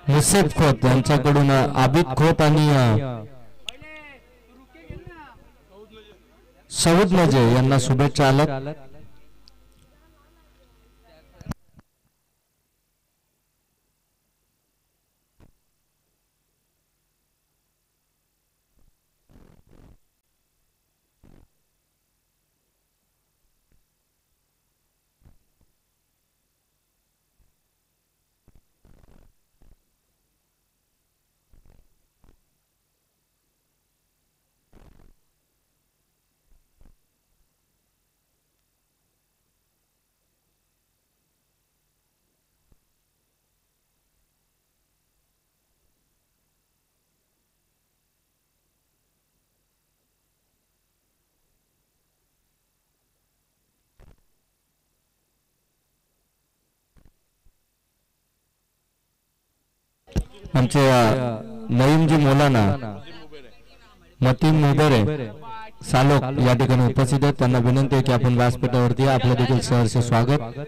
मुसेफ खोत यांच्याकडून आबिद खोत आणि सौद नजे यांना शुभेच्छा आल्यात. आमचे नईमजी मौलाना मतीन मुबेरे सालोक या ठिकाणी उपस्थित आहेत. त्यांना विनंती आहे की आपण व्यासपीठावरती आपलं देखील सहर्ष स्वागत.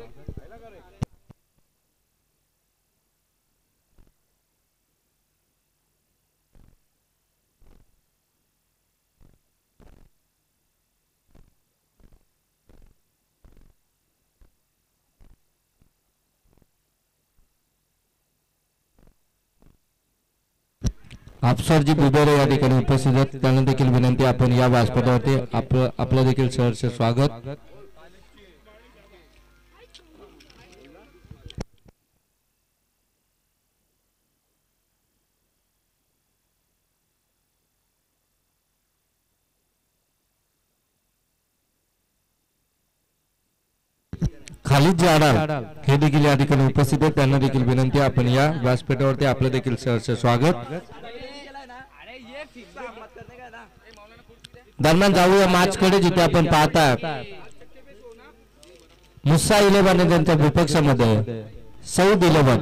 अफसरजी बुबेरे या ठिकाणी उपस्थित आहेत. त्यांना देखील विनंती आपण या व्यासपीठावरती आपलं देखील सहर्ष स्वागत. खालिद जाडा हे देखील या ठिकाणी उपस्थित आहेत. त्यांना देखील विनंती आपण या व्यासपीठावरती आपलं देखील सहर्ष स्वागत. दरम्यान जाऊया मॅच कडे, जिथे आपण पाहता मुस्सा 11 त्यांच्या विपक्षामध्ये सौद 11.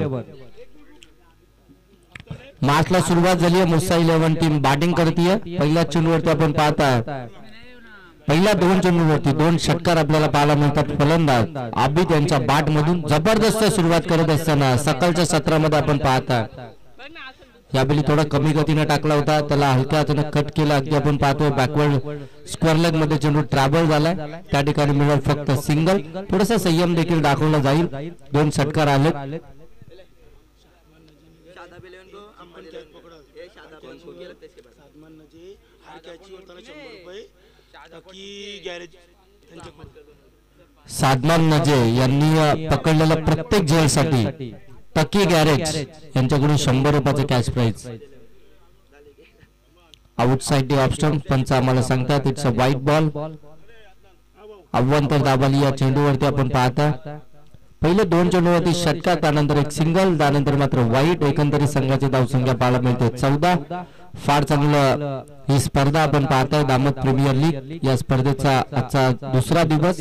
मॅचला सुरुवात झाली आहे. मुस्सा 11 टीम बॅटिंग करते. पहिल्या चेंडूवरती आपण पाहता पहिल्या 2 चेंडूवरती 2 षटकार आपल्याला पाहायला मिळतात. फलंदाज आबिद यांच्या बॅट मधून जबरदस्त सुरुवात करत असताना सकाळच्या सत्रामध्ये आपण पाहता यावेळी थोडा कमी गतीने टाकला होता, त्याला हलक्या हाताने कट केला. अगदी आपण पाहतोय बॅकवर्ड स्क्वेअर लेग मध्ये चेंडू ट्रॅव्हल झालाय. त्या ठिकाणी मिळेल फक्त सिंगल. थोडासा संयम देखील दाखवला जाईल. 2 षटकार आले. सादमान नजे यांनी पकडलेल्या प्रत्येक झेलसाठी टकी गॅरेज यांच्याकडून 100 रुपयाचं cash prize. Outside of stump पंच आम्हाला सांगतात इट्स अ व्हाईट बॉल. अव्वंतर दाबाली या चेंडूवरती आपण पाहता पहिले 2 चेंडूवरती षटकार, त्यानंतर एक सिंगल, त्यानंतर मात्र वाईट. एकंदरीत संघाची धावसंख्या पाहायला मिळते 14. फार चांगलं ही स्पर्धा आपण पाहताय. दामत प्रीमियर लीग या स्पर्धेचा आजचा दुसरा दिवस.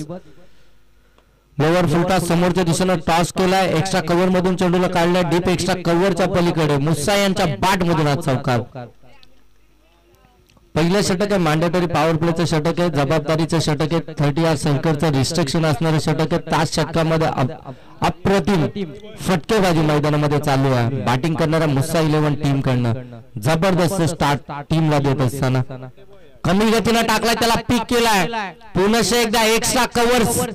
लोअर फुलटा समोरच्या दिशेने टॉस केलाय. एक्स्ट्रा कव्हर मधून चेंडूला काढलाय. डीप एक्स्ट्रा कव्हरच्या पलीकडे मुस्सा यांच्या बॅट मधून आज चौकार. पहिलं षटक आहे मॅन्डेटरी पॉवर प्लेचं षटक आहे, जबाबदारीचं षटक आहे, 30 यार्ड सर्कलचं रिस्ट्रिक्शन असणारे षटक आहे. 5 षटकामध्ये अप्रतिम फटकेबाजी मैदानामध्ये चालू आहे. बॅटिंग करणारा मुस्सा 11 टीम कडनं जबरदस्त स्टार्ट टीमला देत असताना कमी गतीने टाकलाय, त्याला पिक केलाय. पुनश्च एकदा एक्स्ट्रा कव्हर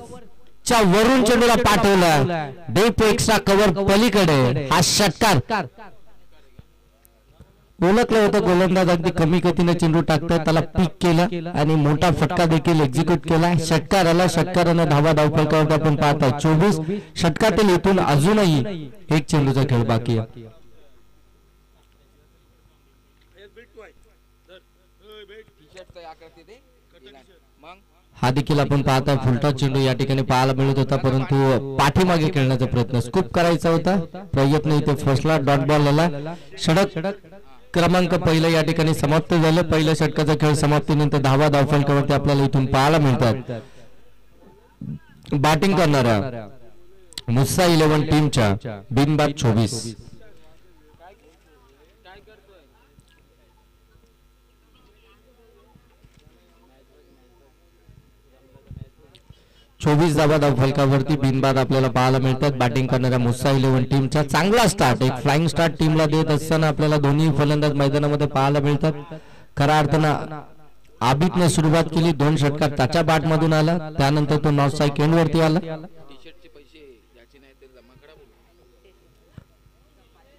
च्या वरून चेंडूला पाठवला. डीप एक्स्ट्रा कव्हर पलीकडे हा षटकार. ओळखलं होतं गोलंदाज अगदी कमी गतीने चेंडू टाकतात, त्याला पिक केलं आणि मोठा फटका देखील एक्झिक्यूट केला. षटकार आला. षटकारानं धावा धावफलकावर आपण पाहताय 24. षटकातील इथून अजूनही एक चेंडूचा खेळ बाकी आहे. हा देखील आपण पाहता फुलटा चेंडू या ठिकाणी पाहायला मिळत होता, परंतु पाठीमागे खेळण्याचा प्रयत्न स्कूप करायचा होता. प्रयत्न इथे फसला. डॉट बॉल आला. षटक क्रमांक पहिला या ठिकाणी समाप्त झालं. पहिल्या षटकाचा खेळ समाप्तीनंतर धावा धावफलकावरती आपल्याला इथून पाहायला मिळतात. बॅटिंग करणाऱ्या मुस्सा 11 टीमच्या बिनबाद 24. 24 धावा धावफलकावरती बिनबाद आपल्याला पाहायला मिळतात. बॅटिंग करणाऱ्या मुस्सा 11 टीमचा चांगला स्टार्ट, एक फ्लाइंग स्टार्ट टीमला देत असताना आपल्याला दोन्ही फलंदाज मैदानामध्ये पाहायला मिळतात. खऱ्या अर्थानं आबिदने सुरुवात केली, 2 षटकार त्याच्या बॅट मधून आला, त्यानंतर तो नॉर्थ साइड एंड वरती आला.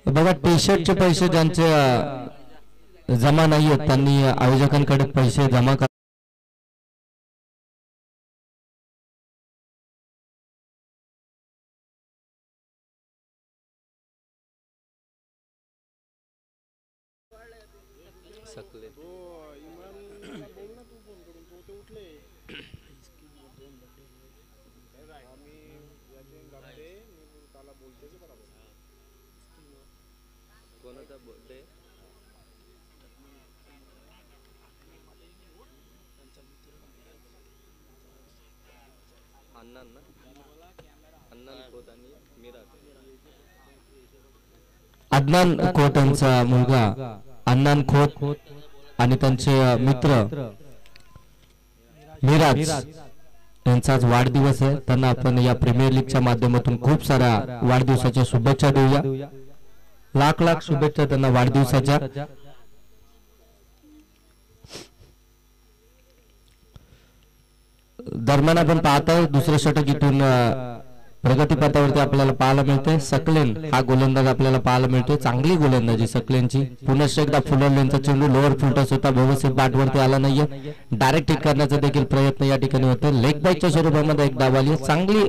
बघा टी शर्टचे पैसे ज्यांचे जमा नाही आहेत त्यांनी आयोजकांकडे पैसे जमा कर. अदनान खोत यांचा मुलगा अदनान खोत आणि त्यांचे मित्र मिराज यांचा आज वाढदिवस आहे. त्यांना आपण या प्रीमियर लीगच्या माध्यमातून खूप साऱ्या वाढदिवसाच्या शुभेच्छा देऊया. लाख लाख शुभेच्छा त्यांना वाढदिवसाच्या. दरम्यान आपण पाहताय दुसरे षटक इथून प्रगतीपथावरती आपल्याला पाहायला मिळते. सकलेन हा गोलंदाज आपल्याला पाहायला मिळतोय, चांगली गोलंदाजी सकलेनची. पुन्हा एकदा फुलरलेनचा चेंडू लोअर फुलटॉस होता, व्यवस्थित बॅटवरती आला नाहीये. डायरेक्ट हिट करण्याचा देखील प्रयत्न या ठिकाणी होतो. लेग बाईकच्या स्वरूपामध्ये एक धाव आली. चांगली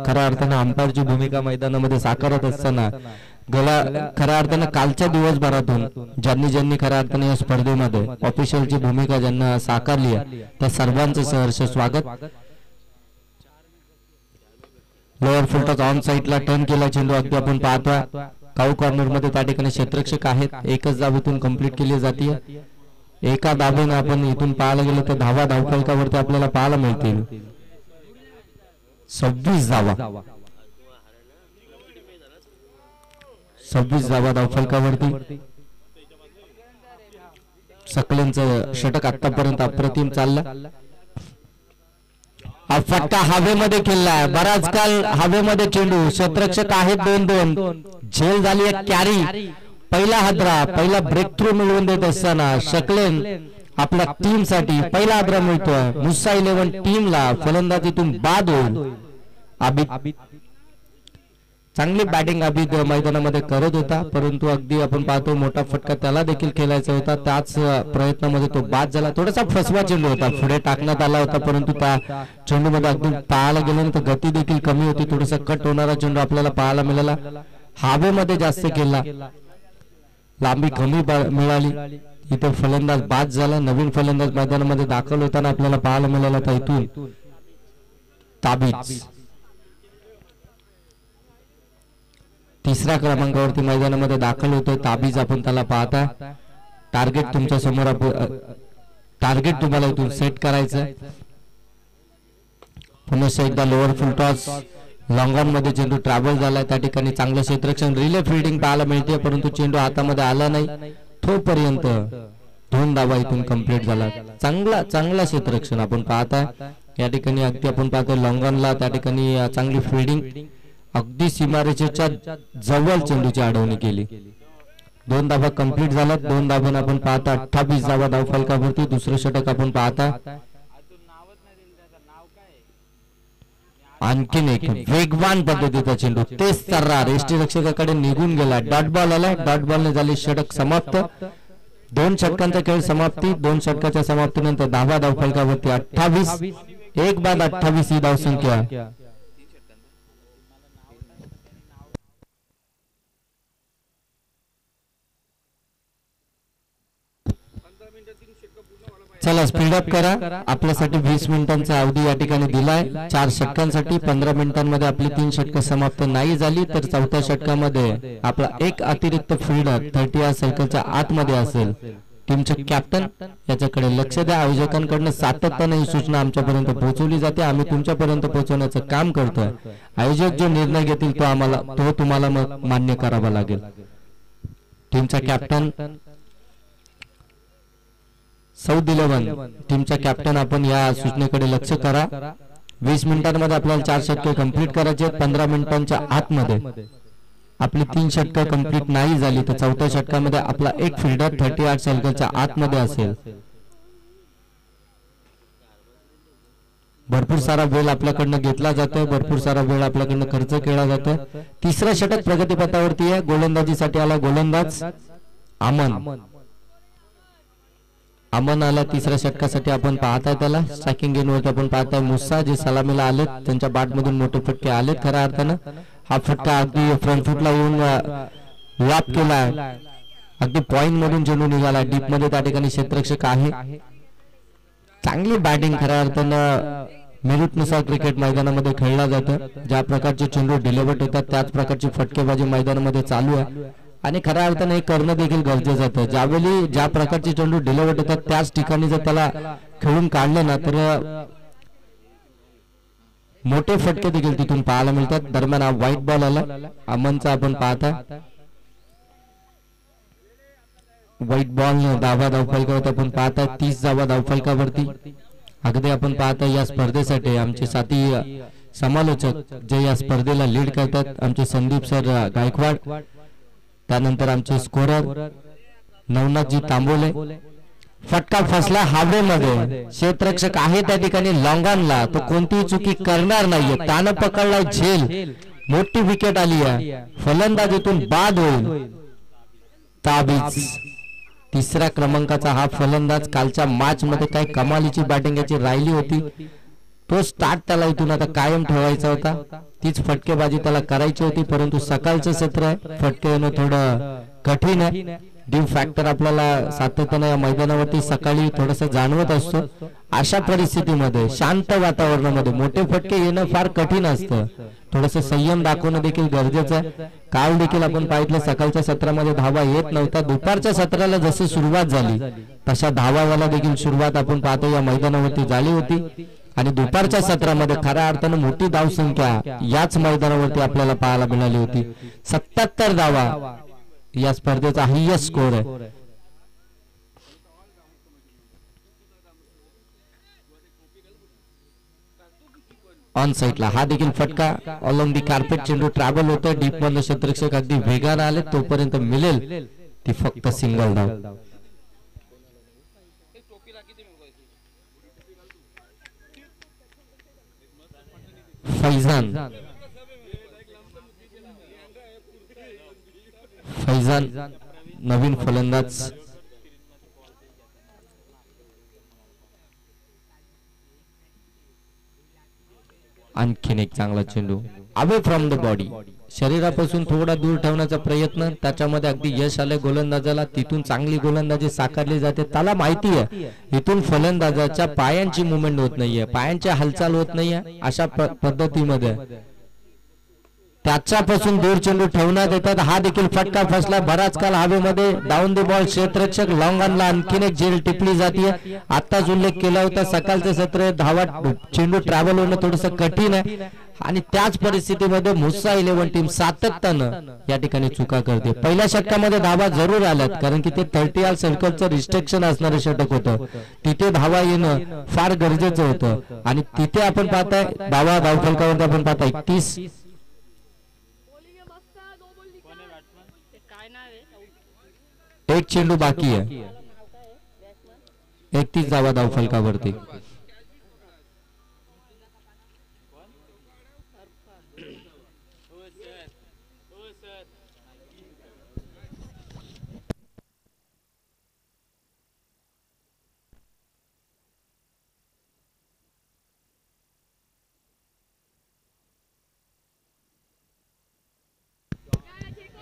खऱ्या अर्थानं अंपायरची भूमिका मैदानामध्ये साकारत असताना खऱ्या अर्थानं कालच्या दिवसभरातून ज्यांनी ज्यांनी खऱ्या अर्थानं या स्पर्धेमध्ये ऑफिशियलची भूमिका ज्यांना साकारली आहे त्या सर्वांचं सहर्ष स्वागत. लोअर फुलटॉस ऑन साइडला टर्न केला चेंडू, अगदी आपण पाहतोय काऊ कॉर्नर मध्ये त्या ठिकाणी क्षेत्ररक्षक आहेत. एकच धाव इथून कंप्लीट केली जाते. एका धावेने आपण इथून पाहायला गेलो तर धावा धावफलकावरती आपल्याला पाहायला मिळतील 26 धावा. 26 धावा धावफलकावरती. सकलेंचं षटक आतापर्यंत अप्रतिम चालला. हा फटका हवेमध्ये केलाय, बराच काल हवेमध्ये चेंडू. क्षेत्ररक्षक आहेत 2-2. झेल झाली एक कॅरी. पहिला हादरा, पहिला ब्रेक थ्रू मिळवून देत असताना सकलेन आपल्या टीम साठी पहिला हादरा मिळतोय. मुस्सा 11 टीमला फलंदाजीतून बाद होईल. आबिद चांगली बॅटिंग आबिद मैदानामध्ये करत होता, परंतु अगदी आपण पाहतो मोठा फटका त्याला देखील खेळायचा होता. त्याच प्रयत्नामध्ये तो बाद झाला. थोडासा फसवा चेंडू होता, पुढे टाकण्यात आला होता, परंतु त्या चेंडूमध्ये अगदी पाहायला गेल्यानंतर गती देखील कमी होती. थोडासा कट होणारा चेंडू आपल्याला पाहायला मिळाला. हवेमध्ये जास्त खेळला, लांबी कमी मिळाली. इथे फलंदाज बाद झाला. नवीन फलंदाज मैदानामध्ये दाखल होताना आपल्याला पाहायला मिळाला तर इथून ताबीज तिसऱ्या क्रमांकावरती मैदानामध्ये दाखल होतोय. ताबीज आपण त्याला पाहता. टार्गेट तुमच्या समोर, टार्गेट तुम्हाला इथून सेट करायचं. पुन्हा एकदा लोअर फुलटॉस लॉंग ऑन मध्ये चेंडू ट्रॅव्हल झालाय. त्या ठिकाणी चांगलं क्षेत्ररक्षण, रिले फिल्डिंग पाहायला मिळते, परंतु चेंडू हातामध्ये आला नाही. तोपर्यंत 2 धावा इथून कंप्लीट झाला. चांगला क्षेत्ररक्षण आपण पाहताय या ठिकाणी. अगदी आपण पाहतोय लॉंग ऑनला त्या ठिकाणी चांगली फिल्डिंग, अगदी सीमारेषेच्या जवळ चेंडूची अडवणी केली. 2 धावा कंप्लीट झाल्यात. 2 धावांना आपण पाहता 28 धावा धावफलकावरती. दुसरं षटक आपण पाहता. आणखीन एक वेगवान पद्धतीचा चेंडू, तेच तर्रार यष्टीरक्षकाकडे निघून गेला. डॉट बॉल आला. डॉट बॉलने झाली षटक समाप्त. 2 षटकांचा खेळ समाप्ती. 2 षटकाच्या समाप्तीनंतर धावा धावफलकावरती 28. 1 बाद 28 ही धावसंख्या. चला स्पीडअप करा. आपल्यासाठी 20 मिनिटांचा अवधी या ठिकाणी दिलाय 4 षटकांसाठी. 15 मिनिटांमध्ये आपली 3 षटकं समाप्त नाही झाली तर 4थ्या षटकामध्ये आपला एक अतिरिक्त फील्डर 30 सर्कलच्या आतमध्ये असेल. टीमचे कॅप्टन याच्याकडे लक्ष द्या. आयोजकांकडून सातत्याने ही सूचना आमच्यापर्यंत पोहोचवली जाते. आम्ही तुमच्यापर्यंत पोहोचवण्याचं काम करतोय. आयोजक जो निर्णय घेतील तो तुम्हाला मान्य करावा लागेल. टीमचा कॅप्टन साऊथ 11 टीमचा कॅप्टन, आपण या सूचनेकडे लक्ष करा. 20 मिनिटांमध्ये आपल्याला 4 षटके कंप्लीट करायचे आहेत. 15 मिनिटांच्या आतमध्ये आपली 3 षटकं कंप्लीट नाही झाली तर चौथ्या षटकामध्ये आपला एक फिल्डर 38 सर्कलच्या आतमध्ये असेल. भरपूर सारा वेळ आपल्याकडनं घेतला जातोय, भरपूर सारा वेळ आपल्याकडनं खर्च केला जातोय. तिसरं षटक प्रगतीपथावरती आहे. गोलंदाजीसाठी आला गोलंदाज अमन आला तिसऱ्या षटकासाठी. आपण पाहताय त्याला स्ट्रायकिंग गेनवरती आपण पाहताय मुस्सा जे सलामीला आलेत, त्यांच्या बॅटमधून मोठे फटके आलेत. खऱ्या अर्थानं हा फटका अगदी फ्रंट फुटला येऊन व्याप केलाय, अगदी पॉइंट मधून चेंडू निघाला. डीप मध्ये त्या ठिकाणी क्षेत्ररक्षक आहे. चांगली बॅटिंग खऱ्या अर्थानं मेरिटनुसार क्रिकेट मैदानामध्ये खेळला जातं. ज्या प्रकारचे चेंडू डिलिव्हर्ड होतात त्याच प्रकारची फटकेबाजी मैदानामध्ये चालू आहे आणि खऱ्या अर्थाने हे करणं देखील गरजेचं होतं. ज्यावेळी ज्या प्रकारचे चेंडू डिलिव्हर्ड होतात त्याच ठिकाणी जर त्याला खेळून काढलं ना तर मोठे फटके देखील तिथून पाहायला मिळतात. दरम्यान हा व्हाईट बॉल आला अमनचा. आपण पाहता व्हाईट बॉल धावा धावफलकावरती आपण पाहता 30 धावा धावफलकावरती. अगदी आपण पाहता या स्पर्धेसाठी आमचे साथी समालोचक जे या स्पर्धेला लीड करतात आमचे संदीप सर गायकवाड, त्यानंतर आमचे स्कोरर नवनाथजी तांबोले. फटका फसला हवेमध्ये, क्षेत्ररक्षक आहे त्या ठिकाणी लॉंगॉनला, तो कोणतीही चुकी करणार नाहीये. ताण पकडलाय झेल, मोठी विकेट आली आहे. फलंदाजीतून बाद होईल ताबीज. तिसऱ्या क्रमांकाचा हा फलंदाज कालच्या मॅच मध्ये काय कमालीची बॅटिंग याची राहिली होती. तो स्टार्ट त्याला इथून आता कायम ठेवायचा होता. तीच फटकेबाजी त्याला करायची होती, परंतु सकाळचं सत्र आहे, फटके येणं थोडं कठीण आहे. ड्यू फॅक्टर आपल्याला सातत्याने या मैदानावरती सकाळी थोडस जाणवत असतो. अशा परिस्थितीमध्ये शांत वातावरणामध्ये मोठे फटके येणं फार कठीण असतं. थोडस संयम दाखवणं देखील गरजेचं आहे. काल देखील आपण पाहिलं सकाळच्या सत्रामध्ये धावा येत नव्हता. दुपारच्या सत्राला जशी सुरुवात झाली तशा धावावाला देखील सुरुवात आपण पाहतो या मैदानावरती झाली होती आणि दुपारच्या सत्रामध्ये खऱ्या अर्थानं मोठी धावसंख्या याच मैदानावरती आपल्याला पाहायला मिळाली होती. 77 धावा या स्पर्धेचा हायएस्ट स्कोर आहे. ऑन साइडला हा देखील फटका ऑलॉंग दी कार्पेट चेंडू ट्रॅव्हल होतोय. डीप मधलं क्षेत्ररक्षक अगदी वेगाने आले, तोपर्यंत मिळेल ती फक्त सिंगल धाव. फैजान नवीन फलंदाज. आणखीन एक चांगला चेंडू अवे फ्रॉम द बॉडी, शरीरापासून थोडा दूर ठेवण्याचा प्रयत्न, त्याच्यामध्ये अगदी यश आले गोलंदाजाला. तिथून चांगली गोलंदाजी साकारली जाते. त्याला माहिती आहे इथून फलंदाजाच्या पायांची मुवमेंट होत नाहीये, पायांची हालचाल होत नाहीये. अशा पद्धतीमध्ये त्याच्यापासून दूर चेंडू ठेवण्यात येतात. हा देखील फटका फसला. बराच काल हवेमध्ये डाऊन द बॉल क्षेत्ररक्षक लॉंगॉनला आणखीन एक झेल टिपली जाते. आताच उल्लेख केला होता सकाळचं सत्र धावा चेंडू ट्रॅव्हल होणं थोडस कठीण आहे आणि त्याच परिस्थितीमध्ये मुस्सा 11 टीम सातत्यानं या ठिकाणी चुका करते. पहिल्या षटकामध्ये धावा जरूर आल्यात कारण की ते 38 सर्कलचं रिस्ट्रिक्शन असणारं षटक होतं. तिथे धावा येणं फार गरजेचं होतं आणि तिथे आपण पाहताय धावा धावफलकावरती आपण पाहताय 31. एक चेंडू बाकी आहे. 31 धावा धावफलकावरती.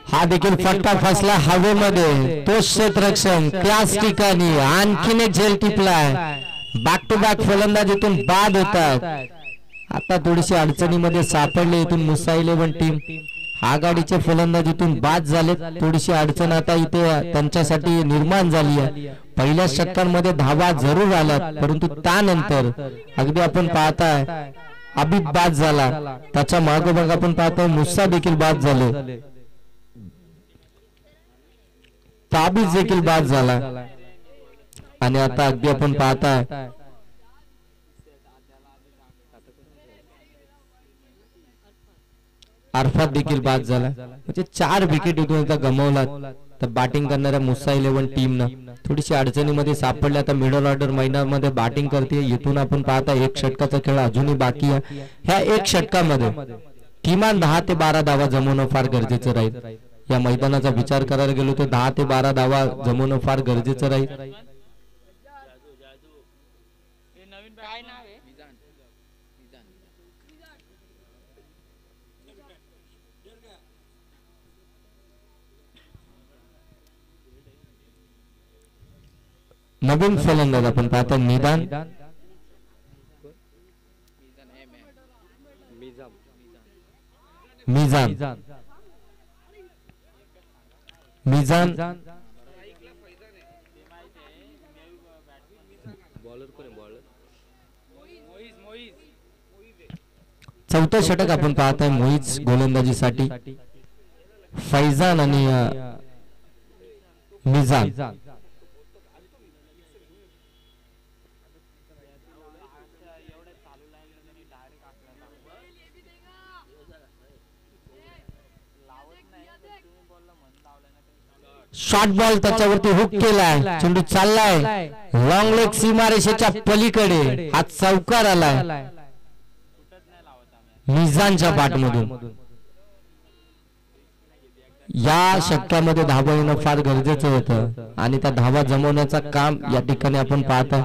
हा देखील फटका फसला हवेमध्ये. तो क्षेत्ररक्षक त्याच ठिकाणी आणखीन एक झेल टिपलाय. बॅक टू बॅक फलंदाजीतून बाद होतात. आता थोडीशी अडचणीमध्ये सापडले इथून मुस्सा 11 टीम. आघाडीचे फलंदाजीतून बाद झाले. थोडीशी अडचण आता इथे त्यांच्यासाठी निर्माण झाली आहे. पहिल्या षटकांमध्ये धावा जरूर आल्यात परंतु त्यानंतर अगदी आपण पाहताय अबिद बाद झाला. त्याच्या मागोमाग आपण पाहतोय मुस्सा देखील बाद झाले, ताबीज देखील बाद झाला आणि आता अगदी आपण पाहताय अरफात देखील बाद झाला. म्हणजे 4 विकेट इथून आता गमावलात. तर बॅटिंग करणाऱ्या मुसा 11 टीमनं थोडीशी अडचणीमध्ये सापडली. आता मिडल ऑर्डर मैदानामध्ये बॅटिंग करते. इथून आपण पाहता एक षटकाचा खेळ अजूनही बाकी आहे. ह्या एक षटकामध्ये किमान 10 ते 12 धावा जमवणं फार गरजेचं राहील. या मैदानाचा विचार करायला गेलो तर 10 ते 12 धावा जमवणं फार गरजेचं राहील. नवीन फलंदाज आपण पाहतो निदान मिजान. चौथं षटक आपण पाहताय मोहित गोलंदाजीसाठी. फैजान आणि मिजान. शॉर्ट बॉल त्याच्यावरती हुक केलाय. चेंडू चाललाय लॉंग लेग सीमारेषेच्या पलीकडे. हा चौकार आलाय मिजानच्या बॅटमधून. या षटकामध्ये धावा येणं फार गरजेचं होतं आणि त्या धावा जमवण्याचं काम या ठिकाणी आपण पाहतो.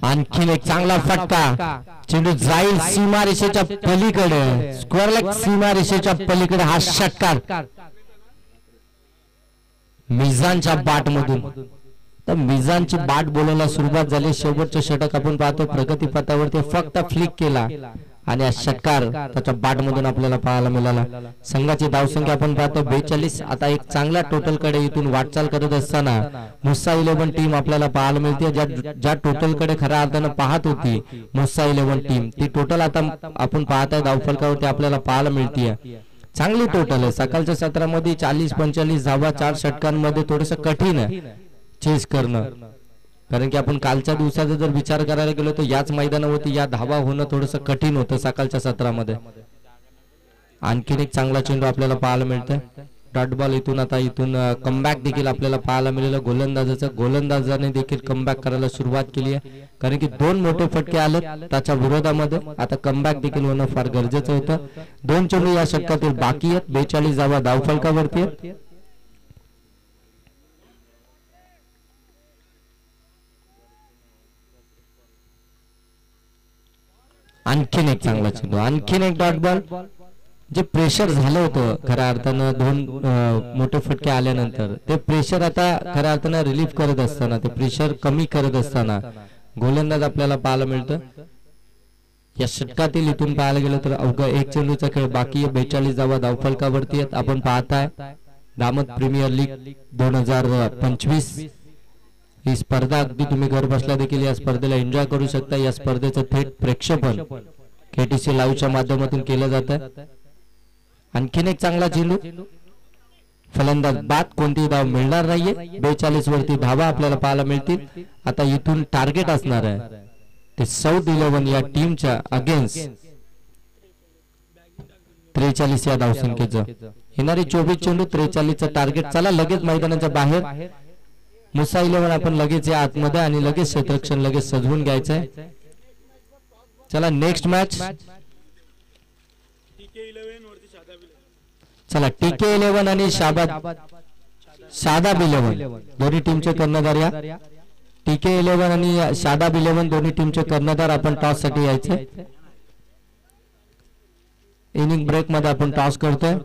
आणखीन एक चांगला फटका. चेंडू जाईल सीमारेषेच्या पलीकडे. स्क्वेअर लेग सीमारेषेच्या पलीकडे. हा षटकार मिजानच्या बॅट मधून. तर मिजानची बॅट बोलायला सुरुवात झाली. शेवटचं षटक आपण पाहतो प्रगतीपथावरती फक्त फ्लिक केला आणि हा षटकार त्याच्या बॅट मधून आपल्याला पाहायला मिळाला. संघाची धावसंख्या आपण पाहतो 42. आता एक चांगल्या टोटल कडे इथून वाटचाल करत असताना मुसा 11 टीम आपल्याला पाहायला मिळते. ज्या टोटल कडे खऱ्या अर्थानं पाहत होती मुसा 11 टीम, ती टोटल आता आपण पाहताय धावफलकावरती आपल्याला पाहायला मिळते. चांगली टोटल आहे. सकाळच्या सत्रामध्ये 40-45 धावा 4 षटकांमध्ये थोडस कठीण आहे चेस करणं. कारण की आपण कालच्या दिवसाचा जर विचार करायला गेलो तर याच मैदानावरती या धावा होणं थोडंसं कठीण होतं सकाळच्या सत्रामध्ये. आणखीन एक चांगला चेंडू आपल्याला पाहायला मिळतोय. डॉट बॉल इथून आता कमबॅक देखील आपल्याला पाहायला मिळालं. गोलंदाजाने देखील कमबॅक करायला सुरुवात केली आहे. कारण की 2 मोठे फटके आले त्याच्या विरोधामध्ये. आता कमबॅक देखील होणं फार गरजेचं होतं. 2 चेंडू या षटकातील बाकी आहेत. 42 धावा धावफलकावरती आहेत. आणखीन एक चांगला चेंडू. आणखीन एक डॉट बॉल. जे प्रेशर झालं होतं खऱ्या अर्थानं 2 मोठे फटके आल्यानंतर ते प्रेशर आता खऱ्या अर्थानं रिलीफ करत असताना, ते प्रेशर कमी करत असताना गोलंदाज आपल्याला पाहायला मिळतं. या षटकातील इथून पाहायला गेलं तर अवघा 1 चेंडूचा खेळ बाकी आहे. 42 धावा धावफलकावरती आहेत. आपण पाहताय दामद प्रीमियर लीग 2025 ही स्पर्धा अगदी तुम्ही घर बसल्या देखील या स्पर्धेला एन्जॉय करू शकता. या स्पर्धेचं थेट प्रेक्षेपण केटीसी लाईव्हच्या माध्यमातून केलं जातं. आणखीन एक चांगला चेंडू. फलंदाज बाद. कोणतीही धाव मिळणार नाहीये. 42 वरती धावा आपल्याला पाहायला मिळतील. आता इथून टार्गेट असणार आहे ते साऊथ 11 या टीमच्या अगेन्स्ट 43 या धावसंख्येचं. येणारे 24 चेंडू 43चं टार्गेट. चला लगेच मैदानाच्या बाहेर मुसा 11 आपण लगेच या आतमध्ये आणि लगेच क्षेत्ररक्षण लगेच सजवून घ्यायचंय. चला नेक्स्ट मॅच. चला टीके 11 आणि शादाब 11 दोन्ही टीमचे कर्णधार या. टीके 11 आणि शादाब 11 दोन्ही टीमचे कर्णधार. आपण टॉस साठी यायचे. इनिंग ब्रेक मध्ये आपण टॉस करतोय.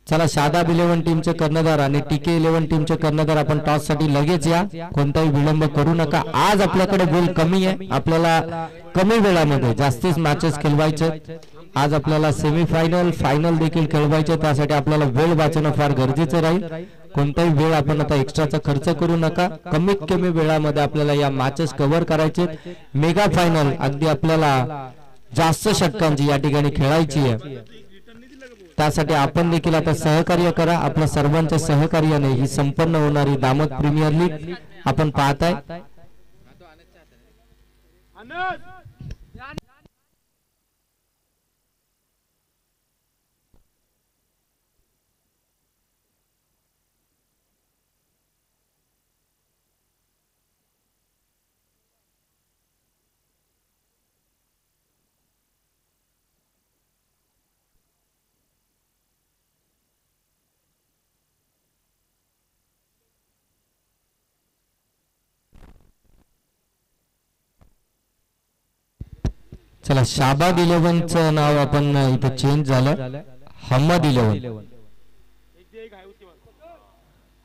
चला शादाब 11 टीमचे कर्णधार आणि टीके 11 टीमचे कर्णधार आपण टॉस साठी लगेच या. कोणताही विलंब करू नका. आज आपल्याकडे वेळ कमी आहे. आपल्याला कमी वेळामध्ये जास्तीच मॅचेस खेळवायचे. आज आपल्याला सेमीफायनल फायनल देखील खेळवायचे, त्यासाठी आपल्याला वेळ वाचणं फार गरजेचं राहील. कोणताही वेळ आपण आता एक्स्ट्राचा खर्च करू नका. कमीत कमी वेळामध्ये आपल्याला या मॅचेस कव्हर करायचे. मेगा फायनल अगदी आपल्याला जास्त षटकांची या ठिकाणी खेळायची आहे. त्यासाठी आपण देखील आता सहकार्य करा. आपल्या सर्वांच्या सहकार्याने ही संपन्न होणारी दामोद प्रीमियर लीग आपण पाहताय. चला, शाबाद 11चं नाव आपण इथे चेंज झालं. हम्मद 11,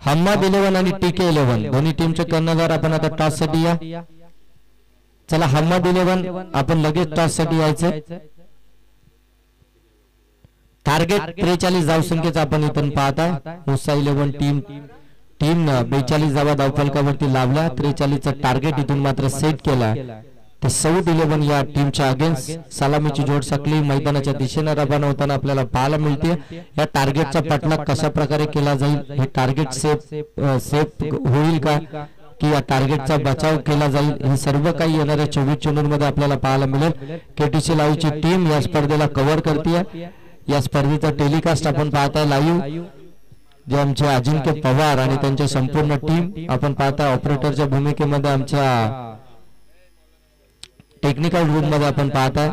हम्मद 11 आणि टीके 11 दोन्ही टीमचे कर्णधार आपण आता टॉस साठी या. चला, हम्मद 11 आपण लगेच टॉस साठी यायचं. टार्गेट 43 धावसंख्येचा आपण इथून पाहताय. मुसा 11 टीम 42 धावा धावफलकावरती लावल्या. 43चा टार्गेट इथून मात्र सेट केला. ते साऊथ 11 या टीमच्या अगेन्स्ट सलामीची जोड साखळी मैदानाच्या दिशेने रवाना होताना आपल्याला पाहायला मिळते. या टार्गेटचा पाठलाग कशा प्रकारे केला जाईल, हे टार्गेट सेफ होईल का की या टार्गेटचा बचाव केला जाईल, हे सर्व काही येणाऱ्या 24 चेंडूंमध्ये मध्ये आपल्याला पाहायला मिळेल. केटीसी लाईव्हची टीम या स्पर्धेला कव्हर करते. या स्पर्धेचा टेलिकास्ट आपण पाहताय लाईव्ह, जे आमचे अजिंक्य पवार आणि त्यांची संपूर्ण टीम आपण पाहताय. ऑपरेटरच्या भूमिकेमध्ये आमच्या टेक्निकल रूम मध्ये आपण पाहताय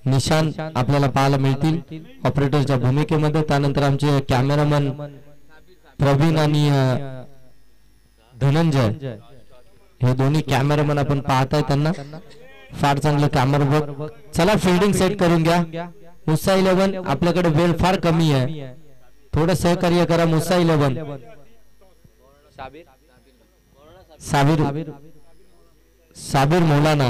निशान आपल्याला पाहायला मिळतील ऑपरेटरच्या भूमिकेमध्ये. त्यानंतर आमचे कॅमेरामन प्रवीण आणि धनंजय हे दोन्ही कॅमेरामन आपण पाहताय. त्यांना फार चांगलं कॅमेरा वर्क. चला, फिल्डिंग सेट करून घ्या. मुसा 11 आपल्याकडे वेळ फार कमी आहे, थोडं सहकार्य करा. मुसा 11 साबिर मौलाना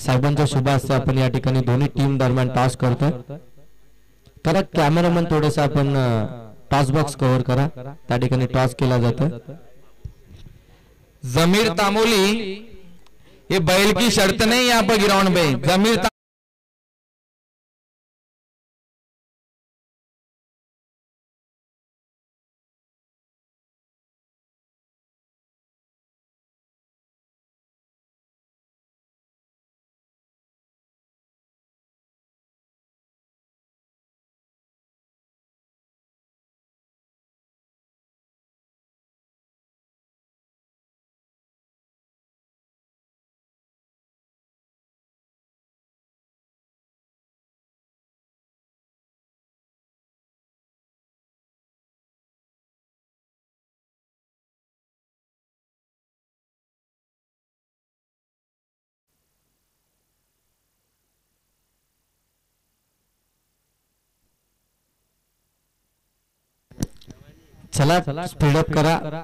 साहेबांच्या शुभ हस्ते आपण या ठिकाणी दोन्ही टीम दरम्यान टॉस करतोय. करा कॅमेरामन थोडस आपण टॉस बॉक्स कव्हर करा. त्या ठिकाणी टॉस केला जातो. जमीर तामोली, ये बैल की शर्त नहीं यहाँ पर ग्राउंड पे. जमीर चला, स्पीडअप करा.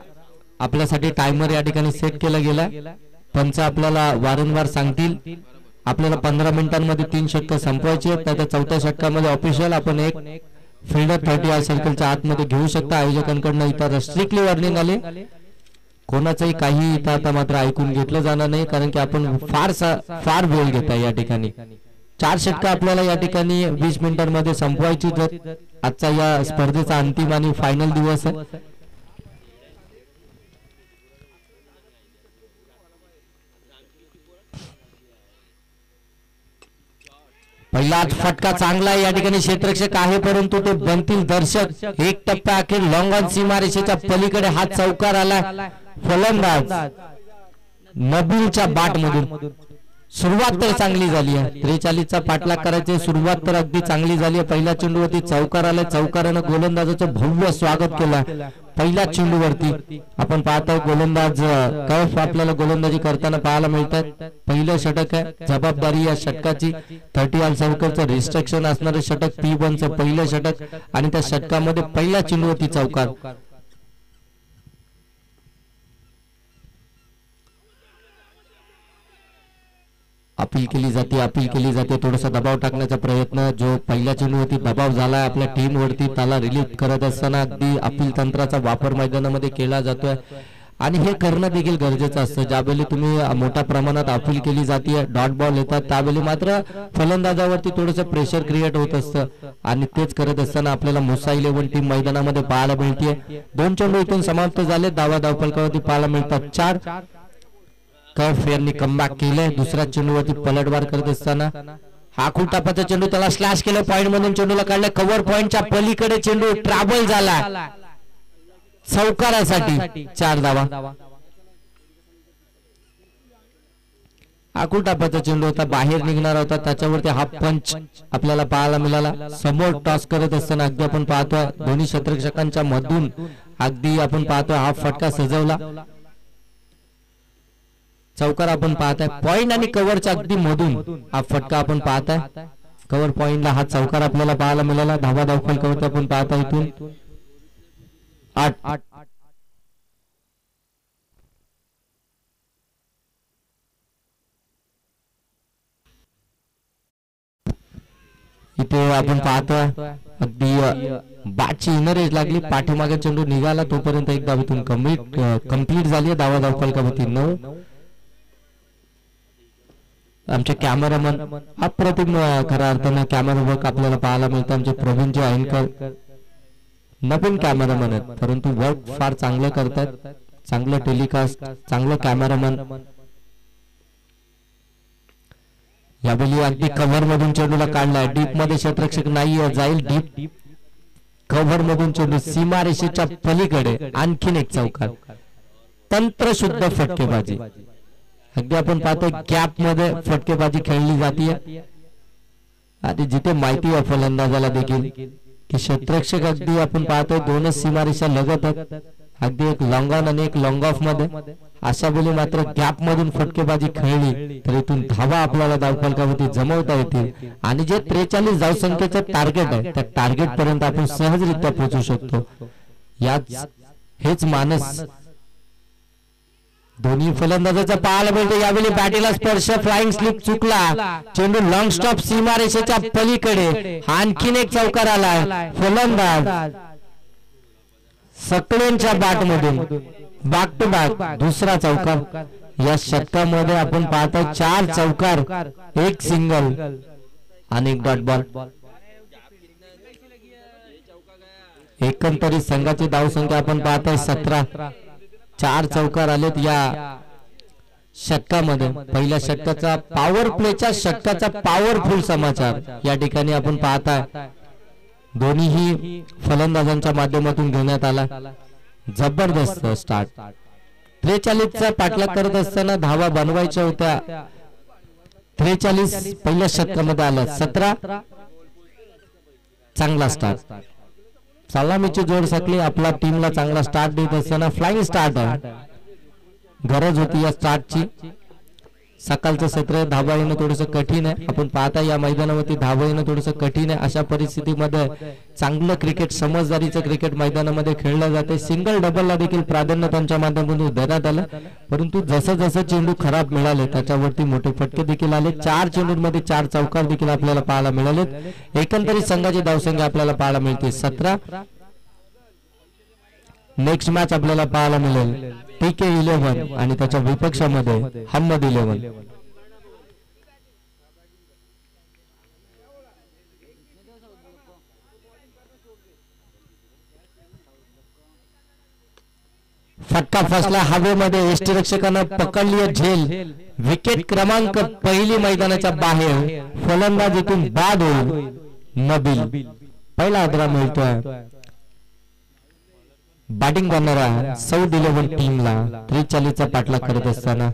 आपल्यासाठी टायमर या ठिकाणी सेट केला गेला. पंच आपल्याला वारंवार सांगतील आपल्याला 15 मिनिटांमध्ये 3 षटक संपवायची आहेत. त्या चौथ्या षटकामध्ये ऑफिशियल आपण एक फिल्डर 30 सर्कलच्या आतमध्ये घेऊ शकता. आयोजकांकडून इथं स्ट्रिक्टली वॉर्निंग आले, कोणाचंही काही इथं आता मात्र ऐकून घेतलं जाणार नाही, कारण की आपण फार वेळ घेताय. या ठिकाणी 4 षटक आपल्याला या ठिकाणी 20 मिनिटांमध्ये संपवायची. जर आजचा या स्पर्धेचा अंतिम आणि फायनल दिवस आहे. पहिला फटका चांगला या ठिकाणी क्षेत्ररक्षक आहे, परंतु ते बनतील दर्शक. एक टप्पा अखेर लॉंग ऑन सीमारेषेच्या पलीकडे हा चौकार आला. फलंदाज नबीलच्या बॅट मधून सुरुवात तर चांगली झाली आहे. 43चा पाठलाग करायची सुरुवात तर अगदी चांगली झाली आहे. पहिल्या चेंडूवरती चौकार आला. चौकारानं गोलंदाजाचं भव्य स्वागत केलं. पहिल्या चेंडूवरती आपण पाहतो गोलंदाज कफ आपल्याला गोलंदाजी करताना पाहायला मिळतात. पहिलं षटक आहे, जबाबदारी या षटकाची 30 ऑल सर्कलचं रिस्ट्रिक्शन असणारं षटक P1चं पहिलं षटक आणि त्या षटकामध्ये पहिल्या चेंडूवरती चौकार. अपील केली जाते थोडासा दबाव टाकण्याचा प्रयत्न जो पहिल्या चेंडूवरती दबाव झाला आपल्या टीम वरती त्याला रिलीफ करत असताना अगदी अपील तंत्राचा वापर मैदानामध्ये केला जातोय आणि हे करणं देखील गरजेचं असतं. ज्यावेळी तुम्ही मोठ्या प्रमाणात अपील केली जाते डॉट बॉल येतात त्यावेळी मात्र फलंदाजावरती थोडंसं प्रेशर क्रिएट होत असतं आणि तेच करत असताना आपल्याला मुसा 11 टीम मैदानामध्ये पाहायला मिळते. 2 चेंडू इथून समाप्त झाले धावफलकावरती पाहायला मिळतात 4. कफ यांनी कमबॅक केले दुसऱ्या चेंडूवरती पलटवार करत असताना हा खूप टपाचा चेंडू त्याला स्लॅश केलं पॉइंट मधून चेंडूला काढलं कव्हर पॉइंटच्या पलीकडे चेंडू ट्रॅव्हल झाला चौकारासाठी 4 धावा. आकुल टापाचा चेंडू होता बाहेर निघणार होता त्याच्यावरती हाफ पंच आपल्याला पाहायला मिळाला. समोर टॉस करत असताना अगदी आपण पाहतोय दोन्ही क्षेत्ररक्षकांच्या मधून अगदी आपण पाहतोय हाफ फटका सजवला चौकार आपण पाहताय पॉइंट आणि कव्हरच्या अगदी मधून हा फटका आपण पाहताय कव्हर पॉइंटला हा चौकार आपल्याला पाहायला मिळाला. धावफलकावरती आपण पाहताय इथून 8. इथे आपण पाहतोय अगदी बॅटची इनर एज लागली पाठीमागे चेंडू निघाला तोपर्यंत एक धाव इथून कंप्लीट झाली धावफलकावरती 9. आमचे कॅमेरामन अप्रतिम खऱ्या अर्थानं कॅमेरा वर्क आपल्याला पाहायला मिळतं. आमचे प्रवीणजी अँकर नवीन कॅमेरामन आहेत परंतु वर्क फार चांगलं करतात चांगलं टेलिकास्ट चांगलं कॅमेरामन. यावेळी अगदी कव्हर मधून चेंडूला काढलाय डीप मध्ये क्षेत्ररक्षक नाहीये जाईल डीप कव्हर मधून चेंडू सीमारेषेच्या पलीकडे आणखीन एक चौकार तंत्रशुद्ध फटकेबाजी अगदी आपण पाहतो गॅप मध्ये फटकेबाजी खेळली जाते आणि जिथे माहिती आहे फलंदाजाला देखील की क्षेत्ररक्षक अगदी आपण पाहतोय 2च सीमारेषा लगत आहेत अगदी एक लॉंग ऑन आणि एक लॉंग ऑफ मध्ये अशा वेळी मात्र गॅप मधून फटकेबाजी खेळली तर इथून धावा आपल्याला धावफलकावरती जमवता येतील आणि जे 43 धावसंख्येचं टार्गेट आहे त्या टार्गेट पर्यंत आपण सहजरित्या पोहोचू शकतो. हेच मानस दोन्ही फलंदाजाचा पाहायला मिळतो. यावेळी बॅटीला स्पर्श फ्लाइंग स्लिप चुकला चेंडू लॉंग स्टॉप सीमारेषेच्या पलीकडे आणखीन एक चौकार आलाय फलंदाज सकळेंच्या बॅट मधून बॅक टू बॅक दुसरा चौकार. या षटकामध्ये आपण पाहतो 4 चौकार 1 सिंगल आणि 1 डॉट बॉल. एकंदरीत संघाची धावसंख्या आपण पाहतोय 17. 4 चौकार आलेत या षटकामध्ये. पहिल्या षटकाचा पॉवर प्लेच्या षटकाचा पॉवरफुल समाचार या ठिकाणी आपण पाहताय दोन्हीही फलंदाजांच्या माध्यमातून घेण्यात आला. जबरदस्त स्टार्ट 43चा पाठलाग करत असताना धावा बनवायच्या होत्या 43 पहिल्या षटकामध्ये आला 17 चांगला स्टार्ट सलामीची जोड सकली आपला टीमला चांगला स्टार्ट देत असताना फ्लाइंग स्टार्ट आहे गरज होती या स्टार्टची. सकाळचं सत्र धावा येणं थोडंसं कठीण आहे आपण पाहता या मैदानावरती धावा येणं थोडंसं कठीण आहे. अशा परिस्थितीमध्ये चांगलं क्रिकेट समजदारीचं क्रिकेट मैदानामध्ये खेळलं जाते. सिंगल डबलला देखील प्राधान्य त्यांच्या माध्यमातून देण्यात आलं परंतु जसं जसं चेंडू खराब मिळाले त्याच्यावरती मोठे फटके देखील आले. 4 चेंडूंमध्ये 4 चौकार देखील आपल्याला पाहायला मिळालेत. एकंदरीत संघाची धावसंख्या आपल्याला पाहायला मिळते 17. नेक्स्ट मॅच आपल्याला पाहायला मिळेल PK 11 आणि त्याच्या विपक्षामध्ये हमद 11. फटका फसला हवेमध्ये यष्टीरक्षकानं पकडली झेल विकेट क्रमांक पहिली मैदानाच्या बाहेर फलंदाज इथून बाद होईल नबील पहिला आदरा मिळतोय. बॅटिंग करणारा साऊथ 11 टीमला 43चा पाठलाग करत असताना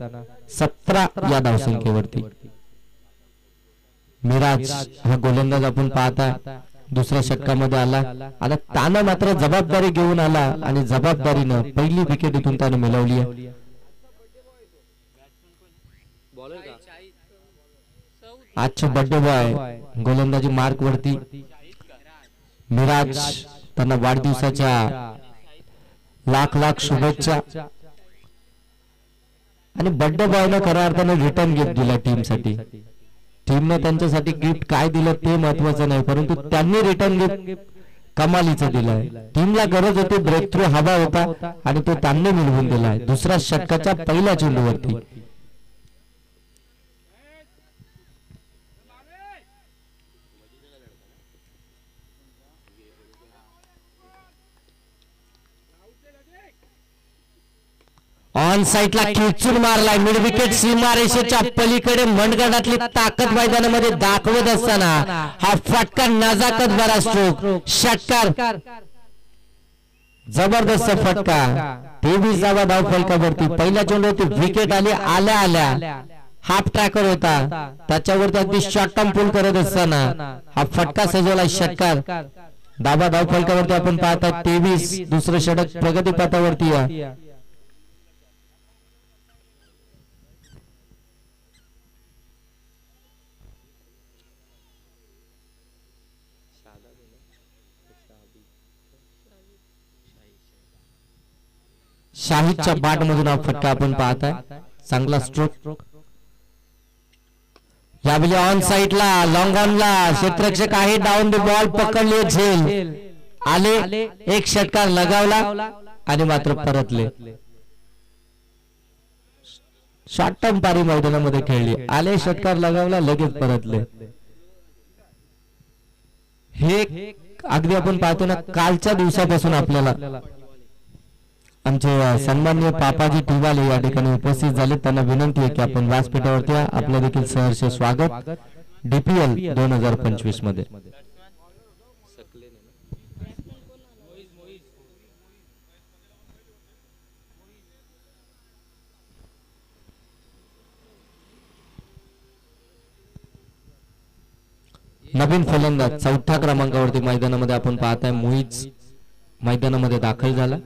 17 या धावसंख्येवरती मिराज हा गोलंदाज आपण पाहता दुसऱ्या षटकामध्ये आला. आता त्यानं मात्र जबाबदारी घेऊन आला आणि जबाबदारीनं पहिली विकेट इथून त्यानं मिळवली आहे. आजचे बर्थडे बॉय गोलंदाजी मार्क वरती मिराज त्यांना वाढदिवसाच्या लाख लाख शुभेच्छा. आणि बर्थडे बॉयनं खऱ्या अर्थाने रिटर्न गिफ्ट दिला टीमसाठी. टीमने त्यांच्यासाठी गिफ्ट काय दिलं ते महत्वाचं नाही, परंतु त्यांनी रिटर्न गिफ्ट कमालीचं दिलंय. टीमला गरज होती, ब्रेक थ्रू हवा होता आणि तो त्यांनी मिळवून दिलाय दुसऱ्या षटकाच्या पहिल्या चेंडूवरती. ऑन साइडला खिचून मारलाय मिड विकेट सीमारेषेच्या पलीकडे. मनगटातली ताकद मैदानामध्ये दाखवत असताना हा फटका नजाकत भरा स्ट्रोक षटकार. जबरदस्त फटका. 23 धावा धाव फलकावरती. पहिल्या चेंडूवरती विकेट आली. आल्या आल्या हाफ ट्रॅकर होता, त्याच्यावरती अगदी शॉर्ट टर्म पुल करत असताना हा फटका सजवला षटकार. धावा धाव फलकावरती आपण पाहता 23. दुसरं षटक प्रगतीपथावरती या. शाहिदच्या बाट मधून हा फटका आपण पाहताय. चांगला स्ट्रोक. यावेळी ऑन साइडला लॉंग ऑनला क्षेत्ररक्षक आहे. डाऊन द बॉल पकडले. झेल आले. एक षटकार लगावला आणि मात्र परतले. शॉर्ट टर्म पारी मैदानामध्ये खेळली. आले, षटकार लगावला, लगेच परतले. हे अगदी आपण पाहतो ना, कालच्या दिवसापासून आपल्याला आमचे सन्माननीय पापाजी टिवाले या ठिकाणी उपस्थित झाले. त्यांना विनंती आहे की आपण व्यासपीठावरती आपलं देखील सहर्ष स्वागत DPL 2025 मध्ये. नवीन फलंदाज 4थ्या क्रमांकावरती मैदानामध्ये आपण पाहताय मोहित मैदानामध्ये दाखल झाला.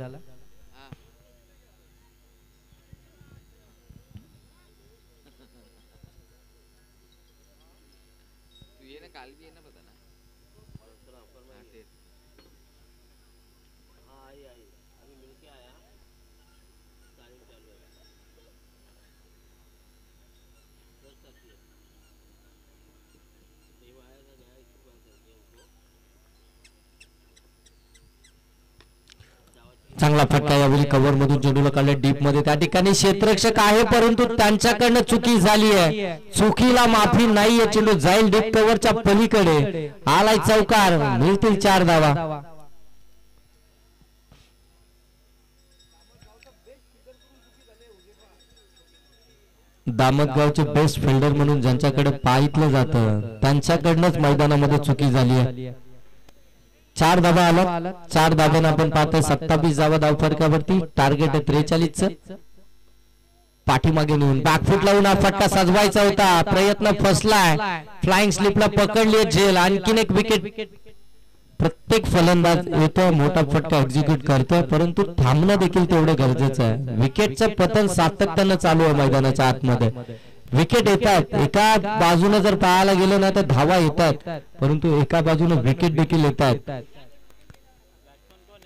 चांगला फटका यावेळी कव्हर मधून चेंडूला काढले डीप मध्ये. त्या ठिकाणी क्षेत्ररक्षक आहे, परंतु त्यांच्याकडनं चुकी झाली आहे. चुकीला माफी नाहीये. चेंडू जाईल डीप कव्हरच्या पलीकडे. आलाय चौकार. मिळतील 4 धावा. दामतगावचे बेस्ट फिल्डर म्हणून ज्यांच्याकडे पाहिलं जातं त्यांच्याकडनंच मैदानामध्ये चुकी झाली आहे. 4 धावा आला. 4 धाब्यानं आपण पाहतोय 27 धावा धाव फरकावरती. टार्गेट आहे 43चं. पाठीमागे नेऊन बॅकफुट लावून हा फटका सजवायचा होता. प्रयत्न फसलाय. फ्लाइंग स्लिपला पकडली झेल. आणखीन एक विकेट. प्रत्येक फलंदाज येतो, मोठा फटका एक्झिक्यूट करतोय, परंतु थांबणं देखील तेवढं गरजेचं आहे. विकेटचं पतन सातत्यानं चालू आहे मैदानाच्या आतमध्ये. विकेट येतात, एका बाजूने जर पाहायला गेलं ना तर धावा येतात, परंतु एका बाजूने विकेट देखील येतात.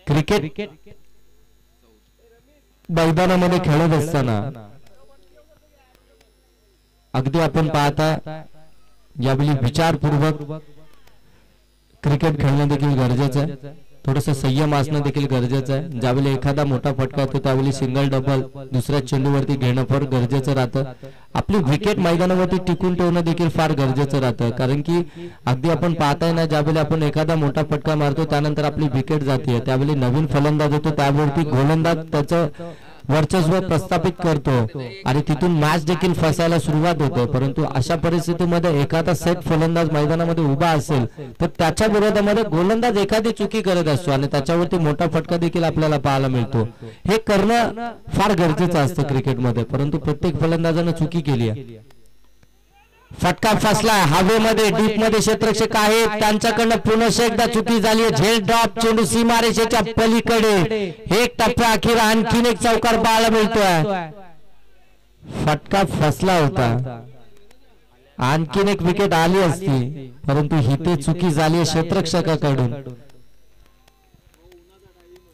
क्रिकेट मैदानामध्ये खेळत असताना अगदी आपण पाहता यावेळी विचारपूर्वक क्रिकेट खेळणं देखील गरजेचं आहे. थोडंसं संयम असणं देखील गरजेचं आहे. ज्यावेळी एखादा मोठा फटका येतो त्यावेळी सिंगल डबल दुसऱ्या चेंडूवरती घेणं फार गरजेचं राहतं. आपली विकेट मैदानावरती टिकून ठेवणं देखील फार गरजेचं राहतं, कारण की अगदी आपण पाहताय ना, ज्यावेळी आपण एखादा मोठा फटका मारतो त्यानंतर आपली विकेट जाते, त्यावेळी नवीन फलंदाज येतो, त्यावरती गोलंदाज त्याचं वर्चस्व प्रस्थापित करतो आणि तिथून मॅच देखील फसायला सुरुवात होते. परंतु अशा परिस्थितीमध्ये एखादा सेट फलंदाज मैदानामध्ये उभा असेल तर त्याच्या विरोधामध्ये गोलंदाज एखादी चुकी करत असतो आणि त्याच्यावरती मोठा फटका देखील आपल्याला पाहायला मिळतो. हे करणं फार गरजेचं असतं क्रिकेटमध्ये, परंतु प्रत्येक फलंदाजानं चुकी केली आहे. फटका फसलाय हवेमध्ये, डीप मध्ये क्षेत्ररक्षक आहे, त्यांच्याकडनं पुन्हा एकदा चुकी झाली आहे. झेल ड्रॉप, चेंडू सीमारेषेच्या पलीकडे. एक टप्प्या अखेर आणखीन एक चौकार पाहायला मिळतोय. फटका फसला होता, आणखीन एक विकेट आली असती, परंतु ही ते चुकी झाली आहे क्षेत्ररक्षकाकडून.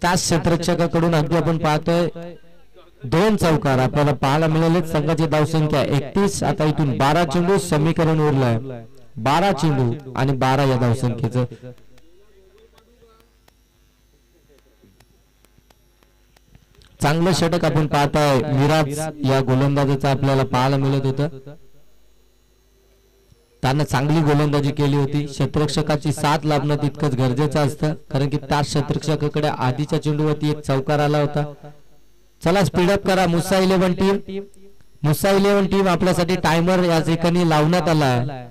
त्याच क्षेत्ररक्षकाकडून अगदी आपण पाहतोय दोन चौकार आपल्याला पाहायला मिळाले. संघाची धावसंख्या 31. आता इथून 12 चेंडू समीकरण उरलंय. 12 चेंडू आणि 12 या धावसंख्येचं. चांगलं षटक आपण पाहताय मिराज या गोलंदाजाचं आपल्याला पाहायला मिळत होतं. त्यानं चांगली गोलंदाजी केली होती. क्षेत्ररक्षकाची साथ लाभणं तितकंच गरजेचं असतं, कारण की त्या क्षेत्ररक्षकाकडे आधीच्या चेंडूवरती एक चौकार आला होता. चला स्पीडअप करा मुसा 11 टीम. मुसा 11 टीम आपल्यासाठी टायमर या ठिकाणी लावण्यात आला.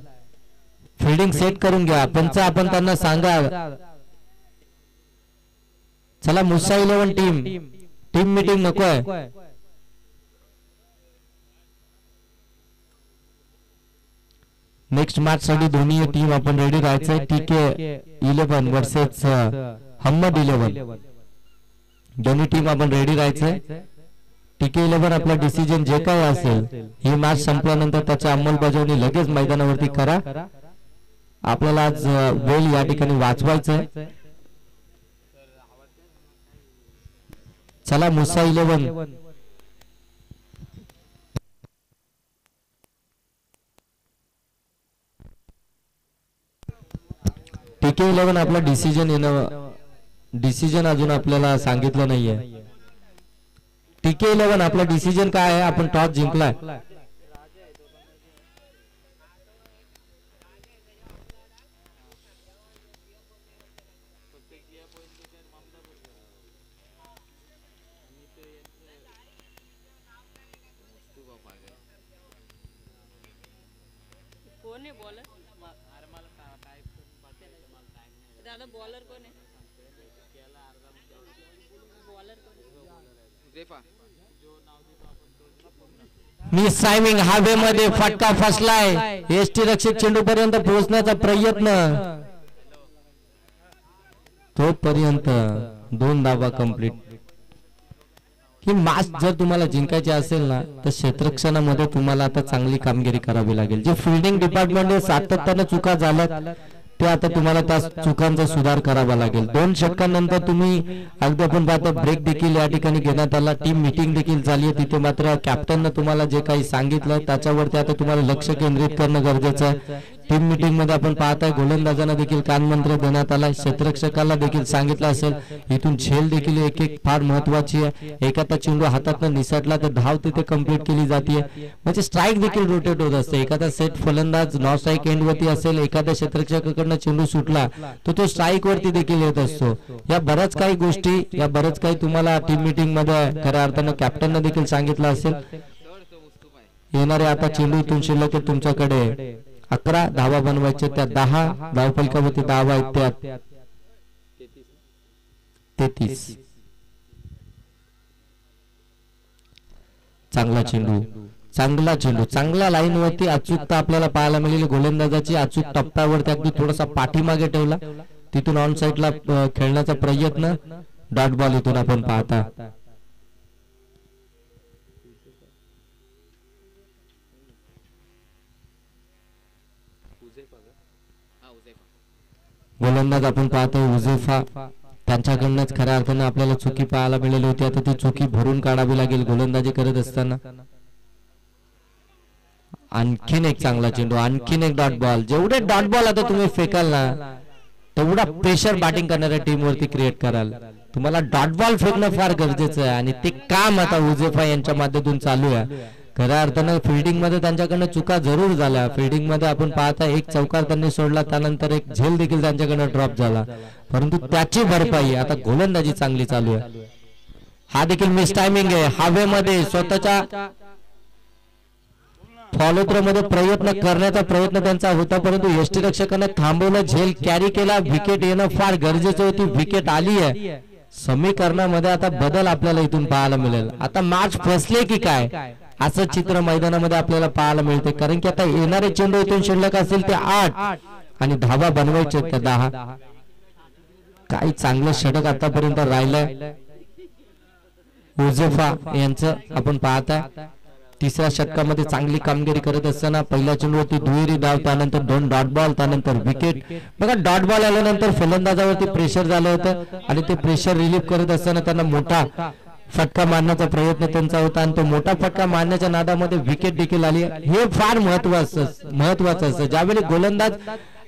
फिल्डिंग सेट करून घ्या. पंच आपण त्यांना सांगा. चला मुसा 11 टीम, टीम मीटिंग नकोय. नेक्स्ट मॅच साठी दोन्ही टीम आपण रेडी राहायचंय. TK 11 versus Hammad 11. दोन्ही टीम आपण रेडी राहायचंय. TK 11 आपला डिसिजन जे काय असेल ही मॅच संपल्यानंतर त्याची अंमलबजावणी लगेच मैदानावरती करा. आपल्याला आज वेळ या ठिकाणी वाचवायचंय. चला मुसा 11. TK 11 आपला डिसिजन अजून आपल्याला सांगितलं नाहीये. TK 11 आपला डिसिजन काय आहे? आपण टॉस जिंकलाय. मिस टायमिंग हवेमध्ये फटका फसलाय. एसटी रक्षक चेंडू पर्यंत पोहोचण्याचा प्रयत्न, तोपर्यंत 2 धावा कंप्लीट. ही मॅच जर तुम्हाला जिंकायची असेल ना तर क्षेत्ररक्षणामध्ये तुम्हाला आता चांगली कामगिरी करावी लागेल. जे फिल्डिंग डिपार्टमेंट सातत्याने चुका झाल्यात ते आता तुम्हाला त्या चुकांचा सुधार करावा लागेल. 2 षटकांनंतर तुम्ही अगदी आपण पाहता ब्रेक देखील या ठिकाणी घेण्यात आला. टीम मीटिंग देखील झाली आहे. तिथे मात्र कॅप्टननं तुम्हाला जे काही सांगितलं त्याच्यावरती आता तुम्हाला लक्ष केंद्रित करणं गरजेचं आहे. टीम मीटिंग मध्ये आपण पाहताय गोलंदाजांना देखील कानमंत्र देण्यात आला. क्षेत्ररक्षकाला देखील सांगितलं असेल इथून झेल देखील एक एक फार महत्वाची आहे. एखादा चेंडू हातातनं निसटला तर धाव तिथे कंप्लीट केली जाते. म्हणजे स्ट्राईक देखील रोटेट होत असते. एखादा सेट फलंदाज नॉन स्ट्राईक एंड वरती असेल, एखाद्या क्षेत्ररक्षकाकडनं चेंडू सुटला तर तो स्ट्राईक वरती देखील येत असतो. या बऱ्याच काही गोष्टी, या बऱ्याच काही तुम्हाला टीम मीटिंग मध्ये खऱ्या अर्थानं कॅप्टननं देखील सांगितलं असेल. येणारे आता चेंडू इथून शिल्लक तुमच्याकडे 11 धावा बनवायचे. त्या 10 धावफलकावरती धावा आहेत त्या 33. चांगला चेंडू, चांगल्या लाईन वरती अचूकता आपल्याला पाहायला मिळेल. गोलंदाजाची अचूक टप्प्यावरती अगदी थोडासा पाठीमागे ठेवला. तिथून ऑन साइडला खेळण्याचा प्रयत्न. डॉट बॉल इथून आपण पाहता. गोलंदाज आपण पाहतोय हुझैफा. त्यांच्याकडनंच खऱ्या अर्थाने आपल्याला चुकी पाहायला मिळाली होती. आता ती चुकी भरून काढावी लागेल गोलंदाजी करत असताना. आणखीन एक चांगला चेंडू, आणखीन एक डॉट बॉल. जेवढे डॉट बॉल आता तुम्ही फेकाल ना तेवढा प्रेशर बॅटिंग करणाऱ्या टीम वरती क्रिएट कराल. तुम्हाला डॉट बॉल फेकणं फार गरजेचं आहे आणि ते काम आता हुझैफा यांच्या माध्यमातून चालू आहे. खऱ्या अर्थानं फिल्डिंग मध्ये त्यांच्याकडनं चुका जरूर झाल्या. फिल्डिंग मध्ये आपण पाहता एक चौकार त्यांनी सोडला, त्यानंतर एक झेल देखील त्यांच्याकडनं ड्रॉप झाला, परंतु त्याची भरपाई आता गोलंदाजी चांगली चालू आहे. हा देखील मिस टायमिंग आहे. हवेमध्ये स्वतःच्या फॉलो थ्रो मध्ये प्रयत्न करण्याचा प्रयत्न त्यांचा होता, परंतु यष्टीरक्षकाने थांबवलं, झेल कॅरी केला. विकेट येणं फार गरजेचं होती. विकेट आली आहे. समीकरणामध्ये आता बदल आपल्याला इथून पाहायला मिळेल. आता मॅच फसले की काय असं चित्र मैदानामध्ये आपल्याला पाहायला मिळते, कारण की आता येणारे चेंडू इथून शिल्लक असेल ते 8 आणि धावा बनवायचे त्या 10. काही चांगलं षटक आतापर्यंत राहिलंय हुझैफा यांचं. आपण पाहताय तिसऱ्या षटकामध्ये चांगली कामगिरी करत असताना पहिल्या चेंडूवरती दुहेरी धाव, त्यानंतर 2 डॉट बॉल, त्यानंतर विकेट. बघा डॉट बॉल आल्यानंतर फलंदाजावरती प्रेशर झालं होतं आणि ते प्रेशर रिलीफ करत असताना त्यांना मोठा फटका मारण्याचा प्रयत्न त्यांचा होता आणि तो मोठा फटका मारण्याच्या नादामध्ये विकेट देखील आली. हे फार महत्वाचं असतं. ज्यावेळी गोलंदाज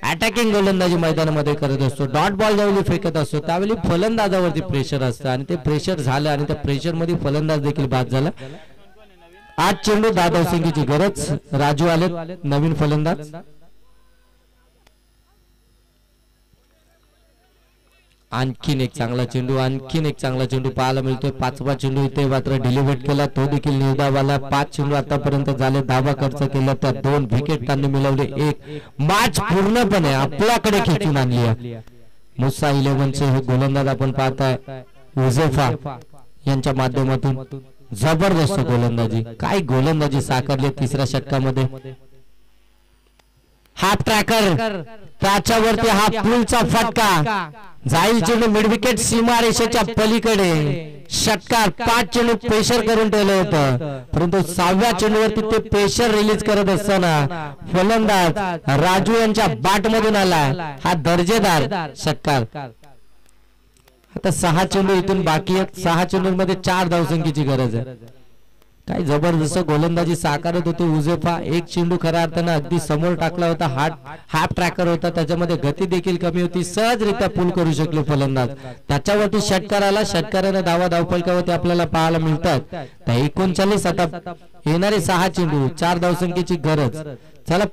अटॅकिंग गोलंदाजी मैदानामध्ये करत असतो, डॉट बॉल ज्यावेळी फेकत असतो, त्यावेळी फलंदाजावरती प्रेशर असतं आणि ते प्रेशर झालं आणि त्या प्रेशर मध्ये फलंदाज देखील बाद झाला. 8 चेंडू 10 धावसंख्येची गरज. राजू आलेत नवीन फलंदाज. आणखीन एक चांगला चेंडू पाहायला मिळतोय. 5वा चेंडू इथे मात्र डिलिव्हर्ड केला, तो देखील निर्धावाला. 5 चेंडू आतापर्यंत झाले, धावा खर्च केला, त्या 2 विकेट त्यांनी मिळवले. एक मॅच पूर्णपणे आपल्याकडे खेचून आणली आहे. मुसा 11चे हे गोलंदाज आपण पाहताय उझेफा यांच्या माध्यमातून जबरदस्त गोलंदाजी. काय गोलंदाजी साकारली तिसऱ्या षटकामध्ये. हाफ ट्रॅकर, त्याच्यावरती हा पुलचा फटका, जाईल चेंडू मिड विकेट सीमारेषेच्या पलीकडे. षटकार 5 चेंडू प्रेशर करून ठेवलं होतं, परंतु 6व्या चेंडूवरती ते प्रेशर रिलीज करत असताना फलंदाज राजू यांच्या बॅट मधून आला. हा दर्जेदार षटकार. आता 6 चेंडू इथून बाकी आहेत. 6 चेंडूंमध्ये 4 धावसंख्येची गरज आहे. काय जबरदस्त गोलंदाजी साकारत होते उझेफा. 1 चेंडू खऱ्या अर्थानं अगदी समोर टाकला होता. हाफ ट्रॅकर होता, त्याच्यामध्ये गती देखील कमी होती. सहजरित्या पूल करू शकले फलंदाज. त्याच्यावरती षटकाराला, षटकाराने धावफलकावरती आपल्याला पाहायला मिळतात. त्या 39 आता येणारे 6 चेंडू 4 धावसंख्येची गरज. चला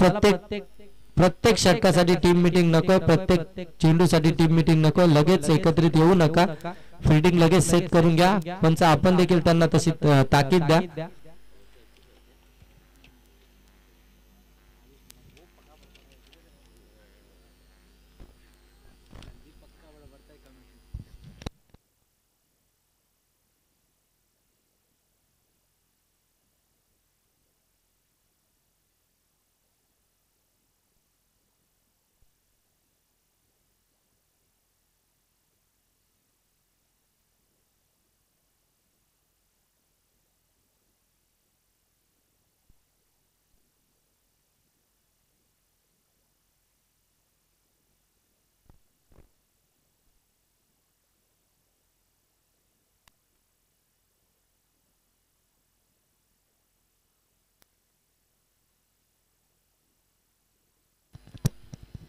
प्रत्येक षटकासाठी टीम मीटिंग नको, प्रत्येक चेंडूसाठी टीम मीटिंग नको. लगेच एकत्रित येऊ नका, फिल्डिंग लगेच सेट करून घ्या. पंच आपण देखील त्यांना तशी ताकीद द्या.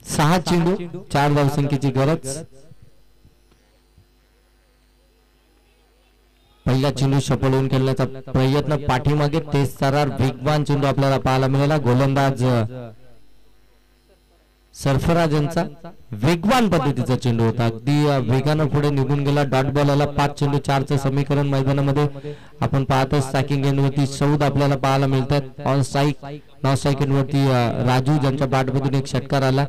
सहा चेंडू 4 धावसंख्येची गरज. पहिला चेंडू सफल खेळण्याचा प्रयत्न पाठीमागे. तेज तरार वेगवान चेंडू आपल्याला पाहायला मिळाला. गोलंदाज सरफराज यांचा वेगवान पद्धतीचा चेंडू होता, अगदी वेगानं पुढे निघून गेला. डॉट बॉल आला. 5 चेंडू 4चं समीकरण मैदानामध्ये आपण पाहतो. स्ट्रायकिंग एंडवरती सौद आपल्याला पाहायला मिळतात. ऑन स्ट्राईक नॉन स्ट्राईक एंडवरती राजू ज्यांच्या बॅटमधून एक षटकार आला.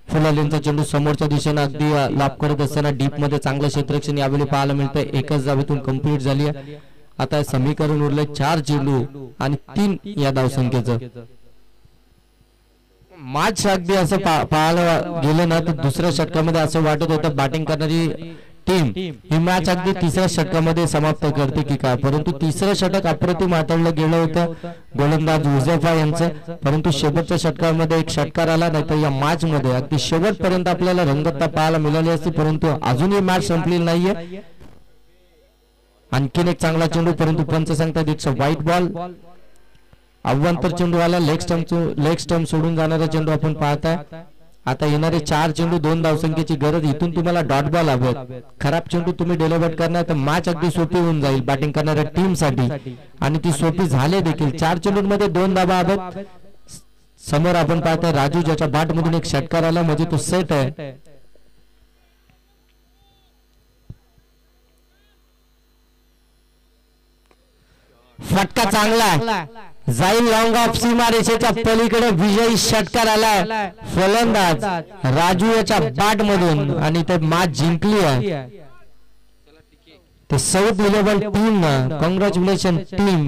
फुलालेंचा चेंडू समोरच्या दिशेने अगदी लाभ करत असताना डीप मध्ये चांगलं क्षेत्ररक्षण यावेळी पाहायला मिळतंय. एकच धावेतून कंप्लीट झाली आहे. आता समीकरण उरलंय 4 चेंडू आणि 3 या धावसंख्येचं. मॅच अगदी असं पाहायला गेलं ना तर दुसऱ्या षटकामध्ये असं वाटत होतं बॅटिंग करणारी टीम ही मॅच अगदी तिसऱ्या षटकामध्ये समाप्त करते की काय, परंतु तिसरं षटक अप्रतिम हाताळलं गेलं होतं गोलंदाज उझेफा यांचं. परंतु शेवटच्या षटकामध्ये एक षटकार आला, नाही तर या मॅच मध्ये अगदी शेवटपर्यंत आपल्याला रंगतता पाहायला मिळाली असती, परंतु अजूनही मॅच संपलेली नाहीये. आणखीन एक चांगला चेंडू, परंतु पंच सांगतात इट्स अ व्हाईट बॉल. अव्वंतर चेंडू आला. लेग स्टंप सोडून जाणारा चेंडू आपण पाहताय. आता येणारे 4 चेंडू 2 धावसंख्येची गरज. इथून तुम्हाला डॉट बॉल हवेत. खराब चेंडू तुम्ही डिलिव्हर करणार तर मॅच अगदी सोपी होऊन जाईल बॅटिंग करणाऱ्या टीम साठी, आणि ती सोपी झाली देखील. 4 चेंडूंमध्ये 2 धावा हवेत. समोर आपण पाहताय राजू ज्याच्या बॅट मधून एक षटकार आला, म्हणजे तो सेट आहे. फटका चांगला जाईल लॉंग ऑफ सीमारेषेच्या पलीकडे. विजयी षटकार आलाय फलंदाज राजू याच्या बॅट मधून आणि ते मॅच जिंकली आहे. ते south 11 team congratulation team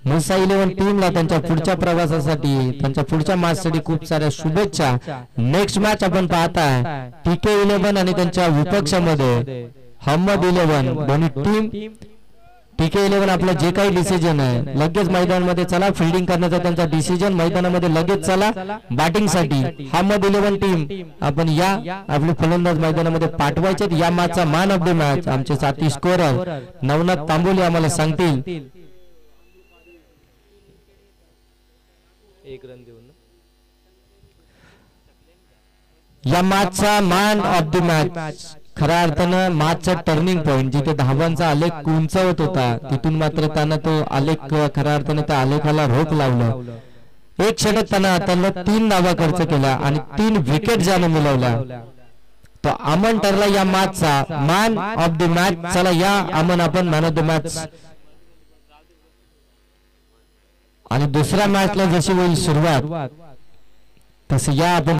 Musa 11 टीमला त्यांच्या पुढच्या प्रवासासाठी, त्यांच्या पुढच्या मॅच साठी खूप साऱ्या शुभेच्छा. नेक्स्ट मॅच आपण पाहताय TK 11 आणि त्यांच्या विपक्षामध्ये हमद 11 दोन्ही टीम PK11 आपलं जे काही डिसिजन आहे लगेच मैदानामध्ये चला, फिल्डिंग करण्याचा त्यांचा डिसिजन, मैदानामध्ये लगेच चला बॅटिंग साठी. हमद 11 टीम आपण या आपले फलंदाज मैदानामध्ये पाठवायचे. या मॅचचा मॅन ऑफ द मॅच आमचे साथी स्कोरर नवनाथ तांबोली आम्हाला सांगतील. या मॅचचा मॅन ऑफ द मॅच खऱ्या अर्थानं मॅचचा टर्निंग पॉइंट, जिथे धावांचा आलेख उंचावत होता तिथून मात्र त्यानं तो आलेख खऱ्या अर्थाने त्या आलेखाला रोख लावलं. एक षटक त्यानं हाताळलं, 3 धावा खर्च केला आणि 3 विकेट ज्यानं मिळवल्या. तो अमन ठरला या मॅचचा मॅन ऑफ द मॅच. चला या अमन आपण मॅन ऑफ द मॅच. आणि दुसऱ्या मॅचला जशी होईल सुरुवात तसं या आपण